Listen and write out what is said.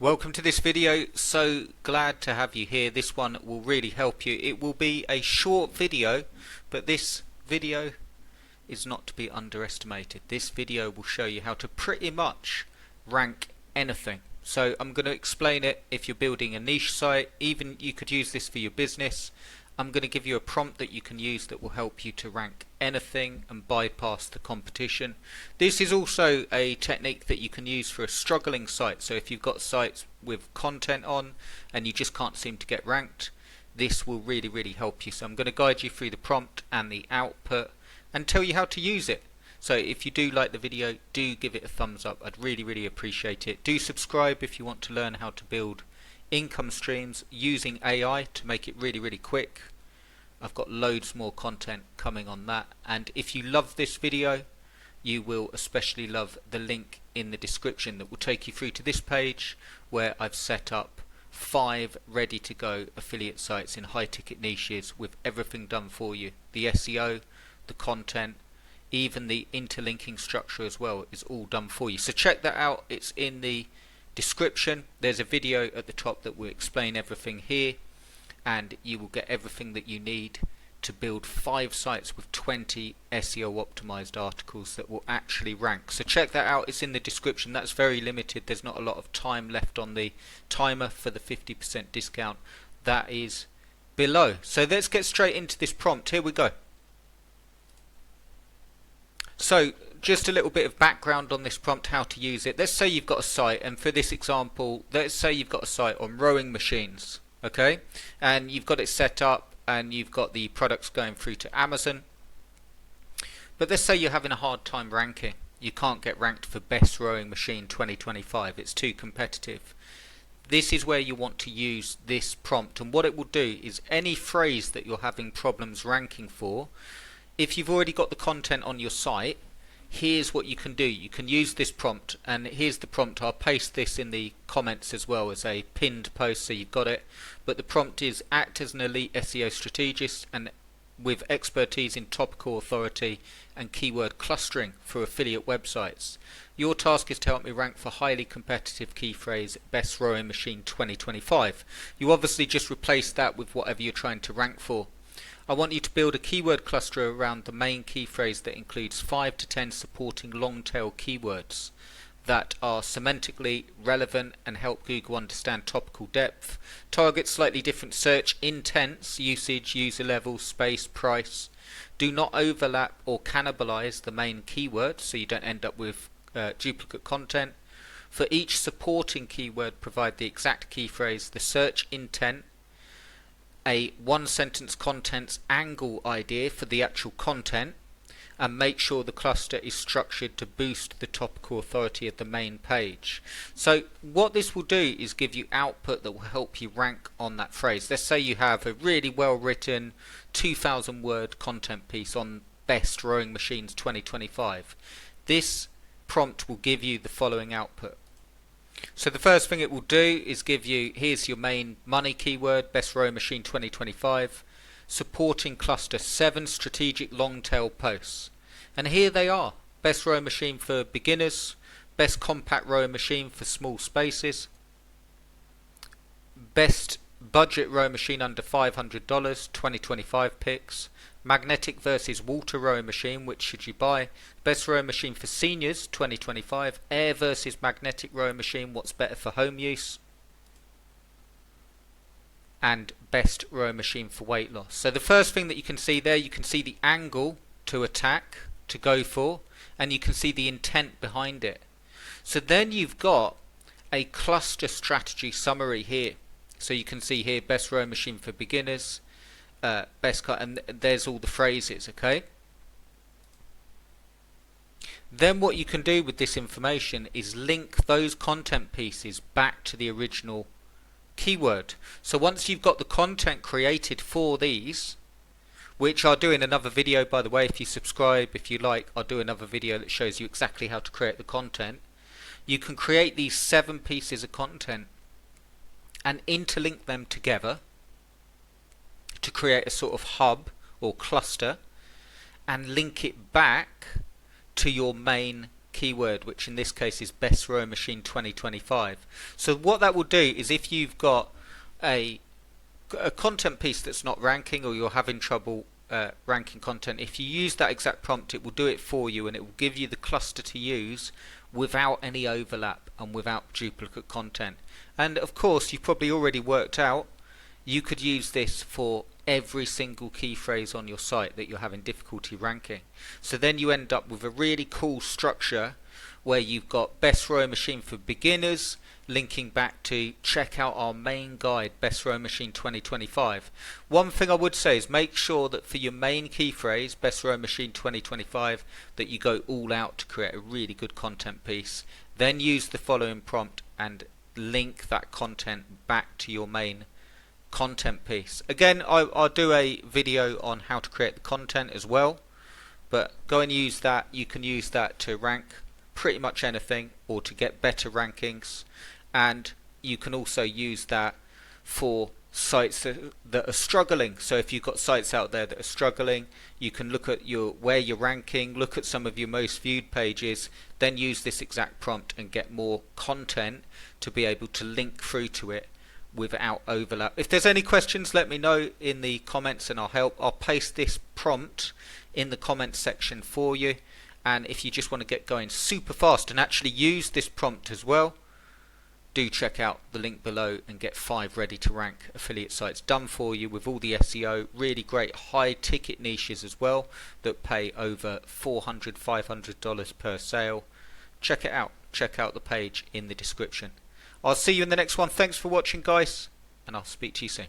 Welcome to this video. So glad to have you here. This one will really help you. It will be a short video, but this video is not to be underestimated. This video will show you how to pretty much rank anything. So I'm going to explain it if you're building a niche site. Even you could use this for your business. I'm going to give you a prompt that you can use that will help you to rank anything and bypass the competition. This is also a technique that you can use for a struggling site. So if you've got sites with content on and you just can't seem to get ranked, this will really help you. So I'm going to guide you through the prompt and the output and tell you how to use it. So if you do like the video, do give it a thumbs up. I'd really appreciate it. Do subscribe if you want to learn how to build income streams using AI to make it really quick. I've got loads more content coming on that, and if you love this video you will especially love the link in the description that will take you through to this page where I've set up 5 ready to go affiliate sites in high ticket niches with everything done for you. The SEO, the content, even the interlinking structure as well is all done for you. So check that out, it's in the description. There's a video at the top that will explain everything here, and you will get everything that you need to build 5 sites with 20 SEO optimized articles that will actually rank. So check that out, it's in the description. That's very limited, there's not a lot of time left on the timer for the 50% discount. That is below. So let's get straight into this prompt. Here we go. So just a little bit of background on this prompt, how to use it. Let's say you've got a site, and for this example, let's say you've got a site on rowing machines, okay, and you've got it set up and you've got the products going through to Amazon, but let's say you're having a hard time ranking. You can't get ranked for best rowing machine 2025, it's too competitive. This is where you want to use this prompt, and what it will do is any phrase that you're having problems ranking for, if you've already got the content on your site, here's what you can do. You can use this prompt, and here's the prompt. I'll paste this in the comments as well as a pinned post so you've got it. But the prompt is: act as an elite SEO strategist and with expertise in topical authority and keyword clustering for affiliate websites. Your task is to help me rank for highly competitive key phrase best rowing machine 2025. You obviously just replace that with whatever you're trying to rank for. I want you to build a keyword cluster around the main key phrase that includes 5 to 10 supporting long tail keywords that are semantically relevant and help Google understand topical depth. Target slightly different search intents, usage, user level, space, price. Do not overlap or cannibalize the main keyword so you don't end up with duplicate content. For each supporting keyword, provide the exact key phrase, the search intent, a 1-sentence contents angle idea for the actual content, and make sure the cluster is structured to boost the topical authority of the main page. So what this will do is give you output that will help you rank on that phrase. Let's say you have a really well written 2,000 word content piece on best rowing machines 2025. This prompt will give you the following output. So the first thing it will do is give you, here's your main money keyword, best rowing machine 2025, supporting cluster 7 strategic long tail posts. And here they are: best rowing machine for beginners, best compact rowing machine for small spaces, best budget rowing machine under $500, 2025 picks, magnetic versus water rowing machine, which should you buy, best rowing machine for seniors 2025, air versus magnetic rowing machine, what's better for home use, and best rowing machine for weight loss. So the first thing that you can see there, you can see the angle to attack, to go for, and you can see the intent behind it. So then you've got a cluster strategy summary here. So you can see here best rowing machine for beginners, best cut, and there's all the phrases, okay? Then what you can do with this information is link those content pieces back to the original keyword. So once you've got the content created for these, which I'll do in another video, by the way, if you subscribe, if you like, I'll do another video that shows you exactly how to create the content. You can create these 7 pieces of content and interlink them together to create a sort of hub or cluster, and link it back to your main keyword, which in this case is best rowing machine 2025. So what that will do is if you've got a content piece that's not ranking, or you're having trouble ranking content, if you use that exact prompt, it will do it for you, and it will give you the cluster to use without any overlap and without duplicate content. And of course, you've probably already worked out you could use this for every single key phrase on your site that you're having difficulty ranking. So then you end up with a really cool structure where you've got best rowing machine for beginners, linking back to check out our main guide, best rowing machine 2025. One thing I would say is make sure that for your main key phrase, best rowing machine 2025, that you go all out to create a really good content piece. Then use the following prompt and link that content back to your main content piece. Again, I'll do a video on how to create the content as well, but go and use that. You can use that to rank pretty much anything or to get better rankings, and you can also use that for sites that are struggling. So if you've got sites out there that are struggling, you can look at where you're ranking, look at some of your most viewed pages, then use this exact prompt and get more content to be able to link through to it without overlap. If there's any questions, let me know in the comments and I'll help. I'll paste this prompt in the comments section for you, and if you just want to get going super fast and actually use this prompt as well, do check out the link below and get 5 ready to rank affiliate sites done for you with all the SEO, really great high ticket niches as well that pay over $400, $500 per sale. Check it out. Check out the page in the description. I'll see you in the next one. Thanks for watching, guys, and I'll speak to you soon.